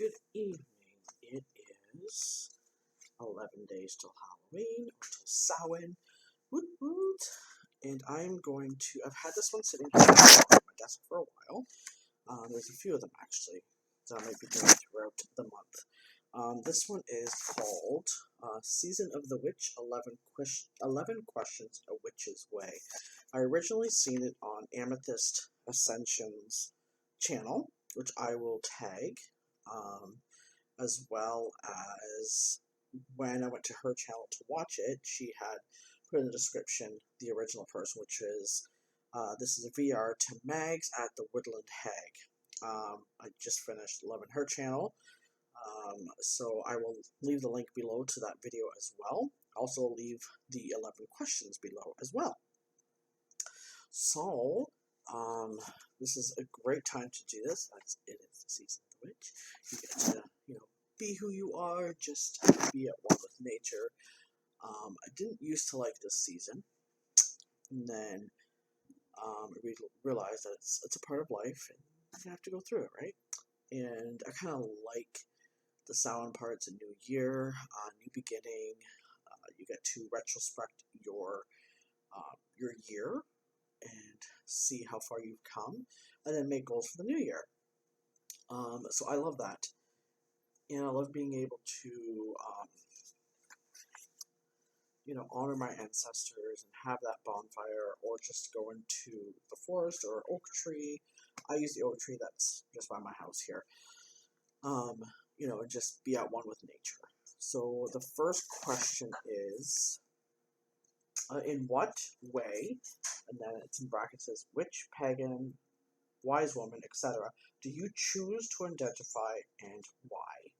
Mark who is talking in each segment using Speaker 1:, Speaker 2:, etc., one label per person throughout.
Speaker 1: Good evening. It is 11 days till Halloween, or till Samhain. Woot woot. And I'm going to, I've had this one sitting here on my desk for a while. There's a few of them actually that I might be doing throughout the month. This one is called Season of the Witch, 11 Questions A Witch's Way. I originally seen it on Amethyst Ascension's channel, which I will tag, as well as when I went to her channel to watch it, she had put in the description the original person, which is, this is a VR to Mags at the Woodland Hag. I just finished loving her channel, so I will leave the link below to that video as well. Also leave the 11 questions below as well. So, this is a great time to do this, as it is the season of the witch. You get to, be who you are, just be at one with nature. I didn't used to like this season, and then I realized that it's a part of life, and you have to go through it, right? And I kind of like the Samhain part. It's a new year, new beginning. You get to retrospect your year and see how far you've come, and then make goals for the new year. So I love that, and I love being able to honor my ancestors and have that bonfire, or just go into the forest or oak tree. I use the oak tree that's just by my house here. And just be at one with nature. So the first question is, in what way, and then it's in brackets, says, which pagan, wise woman, etc., do you choose to identify and why?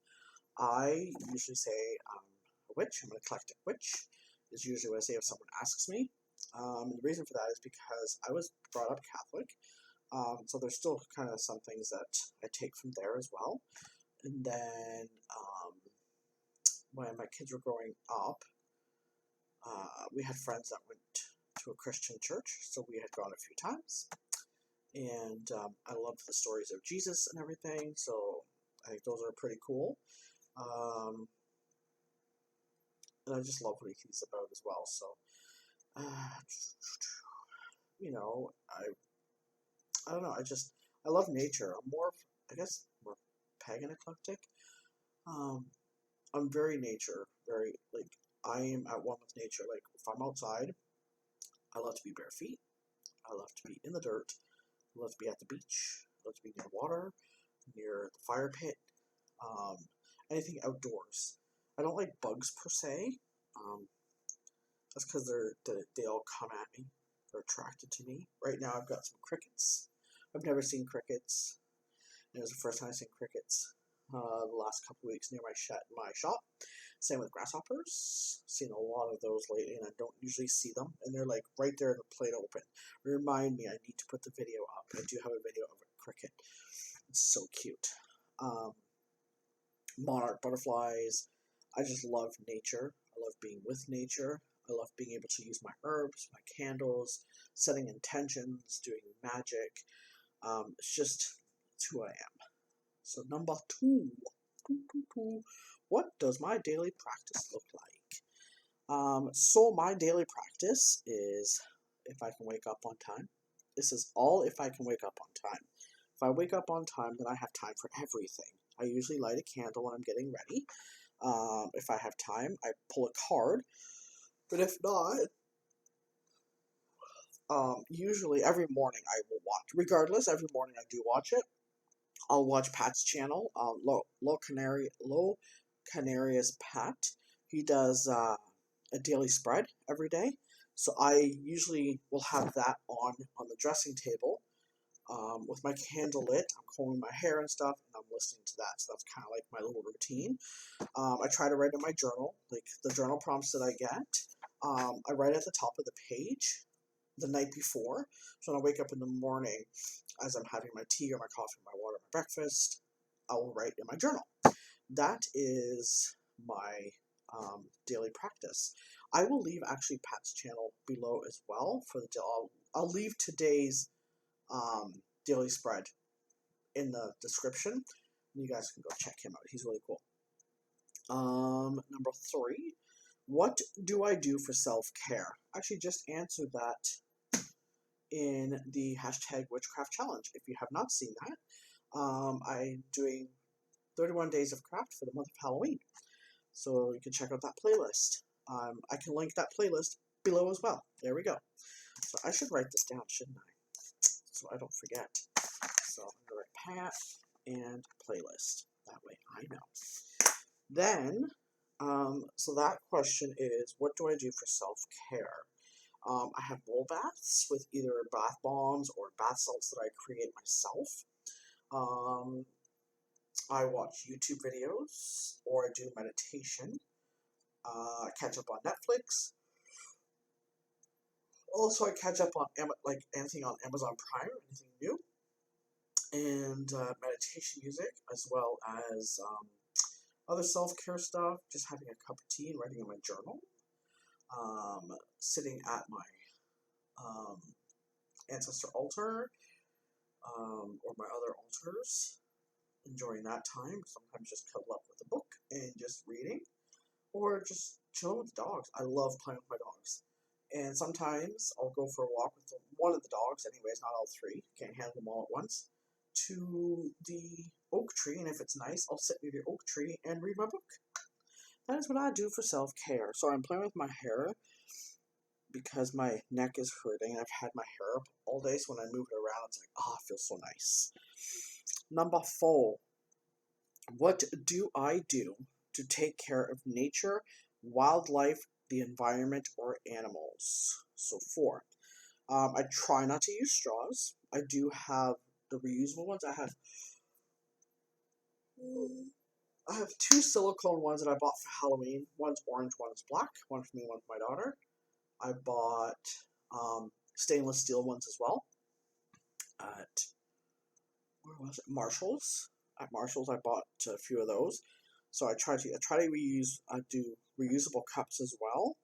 Speaker 1: I usually say a witch. I'm an eclectic witch, is usually what I say if someone asks me. The reason for that is because I was brought up Catholic, so there's still kind of some things that I take from there as well. And then when my kids were growing up, we had friends that went to a Christian church, so we had gone a few times. And I loved the stories of Jesus and everything, so I think those are pretty cool. And I just love what he's about as well. So, I don't know. I love nature. I'm more pagan eclectic. I'm very nature, I am at one with nature. Like, if I'm outside, I love to be bare feet. I love to be in the dirt. I love to be at the beach. I love to be near water, near the fire pit. Anything outdoors. I don't like bugs per se. That's because they all come at me. They're attracted to me. Right now I've got some crickets. I've never seen crickets. It was the first time I've seen crickets the last couple of weeks near my shop. Same with grasshoppers. Seen a lot of those lately, and I don't usually see them. And they're like right there in the plate open. Remind me, I need to put the video up. I do have a video of a cricket. It's so cute. Monarch butterflies. I just love nature. I love being with nature. I love being able to use my herbs, my candles, setting intentions, doing magic. It's who I am. So number two. What does my daily practice look like? So my daily practice is if I can wake up on time. This is all if I can wake up on time. If I wake up on time, then I have time for everything. I usually light a candle when I'm getting ready. If I have time, I pull a card. But if not, usually every morning I will watch. Regardless, every morning I do watch it. I'll watch Pat's channel, Low Canarius Pat. He does a daily spread every day. So I usually will have that on the dressing table with my candle lit. I'm combing my hair and stuff, and I'm listening to that. So that's kind of like my little routine. I try to write in my journal, like the journal prompts that I get. I write at the top of the page the night before. So when I wake up in the morning, as I'm having my tea or my coffee, my water, my breakfast, I will write in my journal. That is my daily practice. I will leave actually Pat's channel below as well for the I'll leave today's daily spread in the description. You guys can go check him out. He's really cool. Number 3. What do I do for self-care? I actually just answered that in the hashtag Witchcraft Challenge. If you have not seen that, I'm doing 31 days of craft for the month of Halloween. So you can check out that playlist. I can link that playlist below as well. There we go. So I should write this down, shouldn't I? So I don't forget. So I'm going to write Pat and playlist. That way I know. Then, so that question is, what do I do for self-care? I have bowl baths with either bath bombs or bath salts that I create myself. I watch YouTube videos, or I do meditation. I catch up on Netflix. Also, I catch up on anything on Amazon Prime, anything new, and meditation music, as well as other self-care stuff. Just having a cup of tea and writing in my journal. Sitting at my ancestor altar, or my other altars, enjoying that time. Sometimes just cuddle up with a book and just reading, or just chilling with the dogs. I love playing with my dogs. And sometimes I'll go for a walk with one of the dogs, anyways, not all 3. Can't handle them all at once. To the oak tree, and if it's nice, I'll sit near the oak tree and read my book. That is what I do for self-care. So I'm playing with my hair because my neck is hurting. I've had my hair up all day, so when I move it around, it's like, oh, it feels so nice. Number 4. What do I do to take care of nature, wildlife, the environment, or animals? So 4. I try not to use straws. I do have the reusable ones. I have 2 silicone ones that I bought for Halloween. One's orange, one's black. One for me, one for my daughter. I bought stainless steel ones as well at, where was it? Marshall's. At Marshall's, I bought a few of those. So I try to reuse. I do reusable cups as well.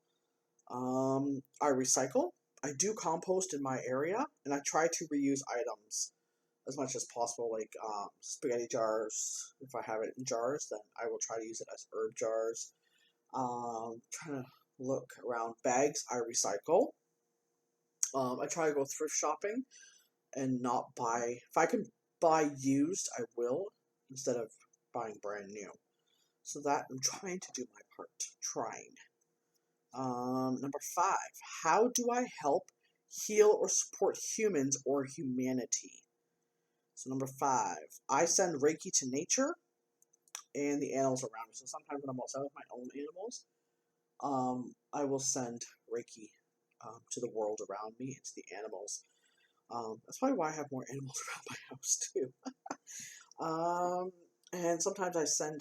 Speaker 1: I recycle. I do compost in my area, and I try to reuse items as much as possible, like spaghetti jars. If I have it in jars, then I will try to use it as herb jars. Trying to look around. Bags, I recycle. I try to go thrift shopping and not buy. If I can buy used, I will, instead of buying brand new. So that I'm trying to do my part. Trying. Number 5. How do I help heal or support humans or humanity? So number 5. I send Reiki to nature and the animals around me. So sometimes when I'm outside with my own animals, I will send Reiki to the world around me and to the animals. That's probably why I have more animals around my house too. And sometimes I send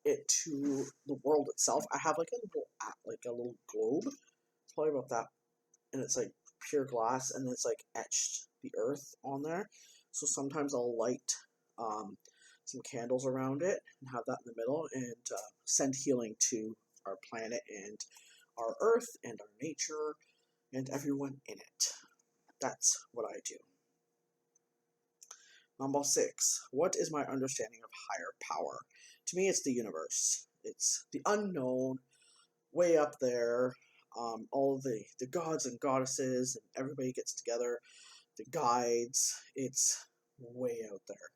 Speaker 1: it to the world itself. I have like a little globe. It's probably about that, and it's like pure glass, and it's like etched the earth on there. So sometimes I'll light some candles around it and have that in the middle, and send healing to our planet and our earth and our nature and everyone in it. That's what I do. Number 6. What is my understanding of higher power? To me, it's the universe. It's the unknown, way up there. All of the gods and goddesses, and everybody gets together. The guides. It's way out there.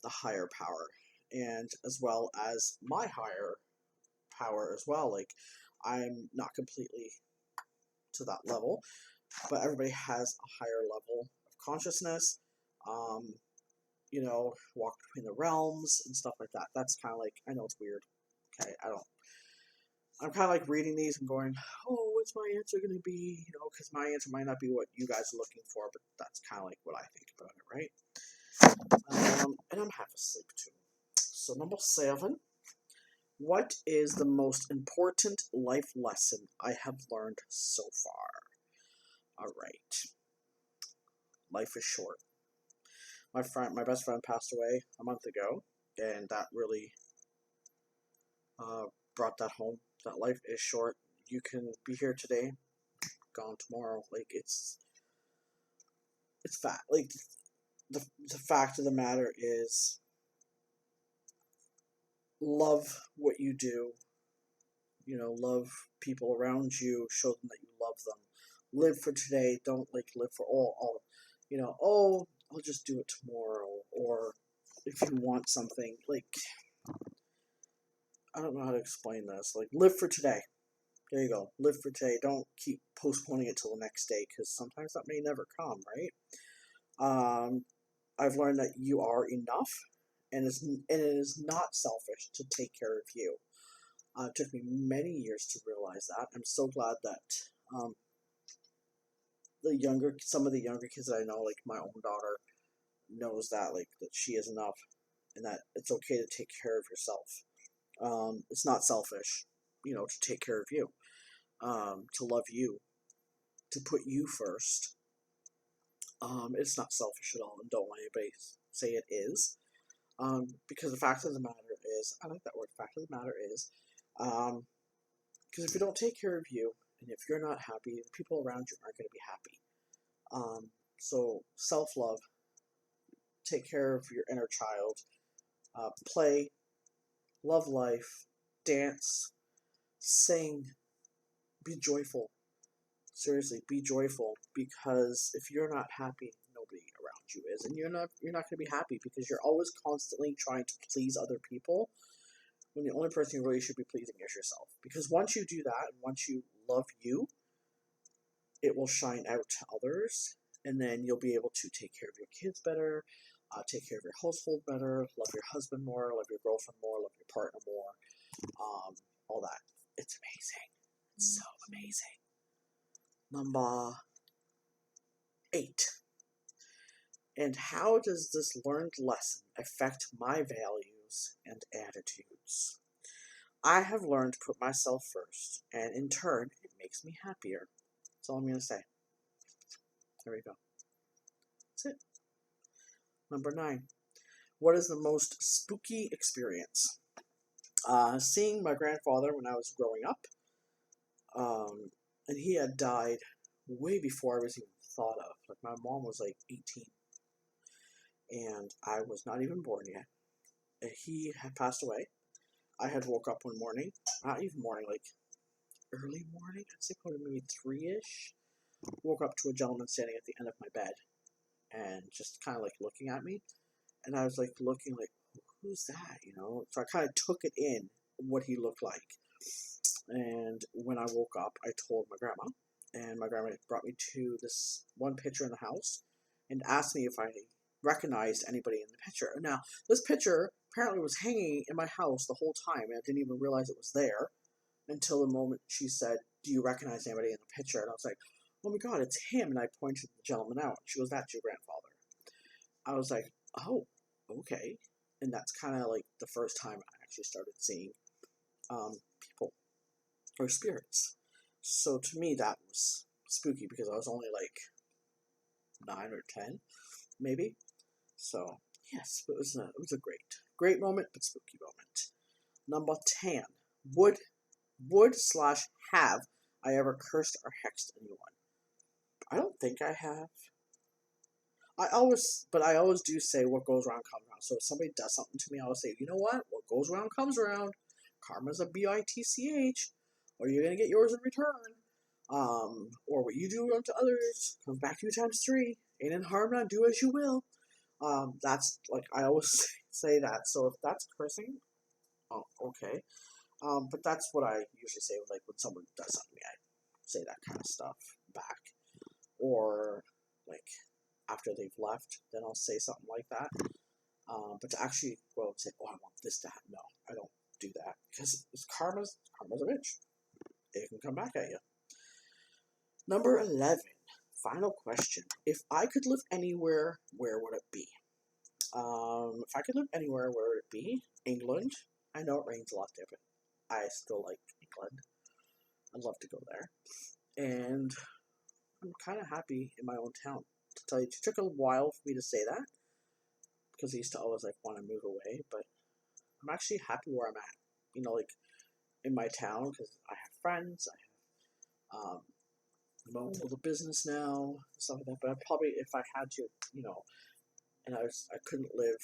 Speaker 1: The higher power, and as well as my higher power as well. Like, I'm not completely to that level, but everybody has a higher level of consciousness. Walk between the realms and stuff like that. That's kind of like, I know it's weird. Okay, I'm kind of like reading these and going, oh, what's my answer going to be? Because my answer might not be what you guys are looking for, but that's kind of like what I think about it, right? And I'm half asleep too. So number 7, what is the most important life lesson I have learned so far? All right. Life is short. My best friend passed away a month ago, and that really brought that home. That life is short. You can be here today, gone tomorrow. Like, it's fact. Like, the fact of the matter is, love what you do. You know, love people around you. Show them that you love them. Live for today. Don't like live for all. You know, oh, I'll just do it tomorrow. Or if you want something, like, I don't know how to explain this. Like, live for today. There you go. Live for today. Don't keep postponing it till the next day, because sometimes that may never come, right? I've learned that you are enough, and it is not selfish to take care of you. It took me many years to realize that. I'm so glad that some of the younger kids that I know, like my own daughter, knows that, like, that she is enough, and that it's okay to take care of yourself. It's not selfish, you know, to take care of you, to love you, to put you first. It's not selfish at all, and don't let anybody say it is. Because the fact of the matter is, I like that word, fact of the matter is, because if you don't take care of you, and if you're not happy, the people around you aren't going to be happy. So self-love, take care of your inner child, play, love life, dance, sing, be joyful. Seriously, be joyful, because if you're not happy, nobody around you is, and you're not going to be happy, because you're always constantly trying to please other people, when the only person you really should be pleasing is yourself. Because once you do that, and once you love you, it will shine out to others, and then you'll be able to take care of your kids better, take care of your household better, love your husband more, love your girlfriend more, love your partner more, all that. It's amazing. It's so amazing. Number 8. And how does this learned lesson affect my values and attitudes? I have learned to put myself first, and in turn, it makes me happier. That's all I'm going to say. There we go. That's it. Number 9. What is the most spooky experience? Seeing my grandfather when I was growing up, and he had died way before I was even thought of. Like, my mom was like 18, and I was not even born yet. He had passed away. I had woke up one morning, not even morning, like early morning, I'd say probably maybe 3-ish. Woke up to a gentleman standing at the end of my bed, and just kind of like looking at me, and I was like looking like, who's that, you know? So I kind of took it in, what he looked like. And when I woke up, I told my grandma, and my grandma brought me to this one picture in the house and asked me if I recognized anybody in the picture. Now, this picture apparently was hanging in my house the whole time, and I didn't even realize it was there until the moment she said, "Do you recognize anybody in the picture?" And I was like, "Oh my God, it's him!" And I pointed the gentleman out. She goes, "That's your grandfather." I was like, "Oh, okay." And that's kind of like the first time I actually started seeing people or spirits. So to me, that was spooky, because I was only like 9 or 10, maybe. So yes, it was a great moment, but spooky moment. Number 10. Have I ever cursed or hexed anyone? I don't think I have. I always do say what goes around comes around. So if somebody does something to me, I always say, you know what goes around comes around. Karma's a bitch, or you're gonna get yours in return. Or what you do unto others comes back to you times 3. Ain't in harm not, do as you will. That's like, I always say that. So if that's cursing, oh, okay. But that's what I usually say when someone does something to me. I say that kind of stuff back. Or like after they've left, then I'll say something like that. But to actually go and say, "Oh, I want this to happen," no, I don't do that, because karma's a bitch. It can come back at you. Number 11. Final question. If I could live anywhere, where would it be? If I could live anywhere, where would it be? England. I know it rains a lot there, but I still like England. I'd love to go there. And I'm kind of happy in my own town. To tell you, it took a while for me to say that, because I used to always want to move away, but I'm actually happy where I'm at. You know, like in my town, because I have friends, I have I'm own little business now, stuff like that. But I probably, if I had to, you know, and I couldn't live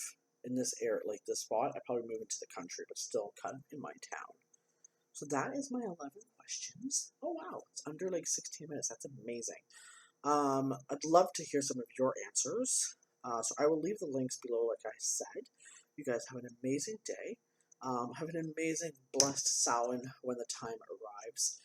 Speaker 1: in this area, like this spot, I'd probably move into the country, but still kind of in my town. So that is my 11 questions. Oh wow, it's under like 16 minutes. That's amazing. I'd love to hear some of your answers. So I will leave the links below, like I said. You guys have an amazing day. Have an amazing, blessed Samhain when the time arrives.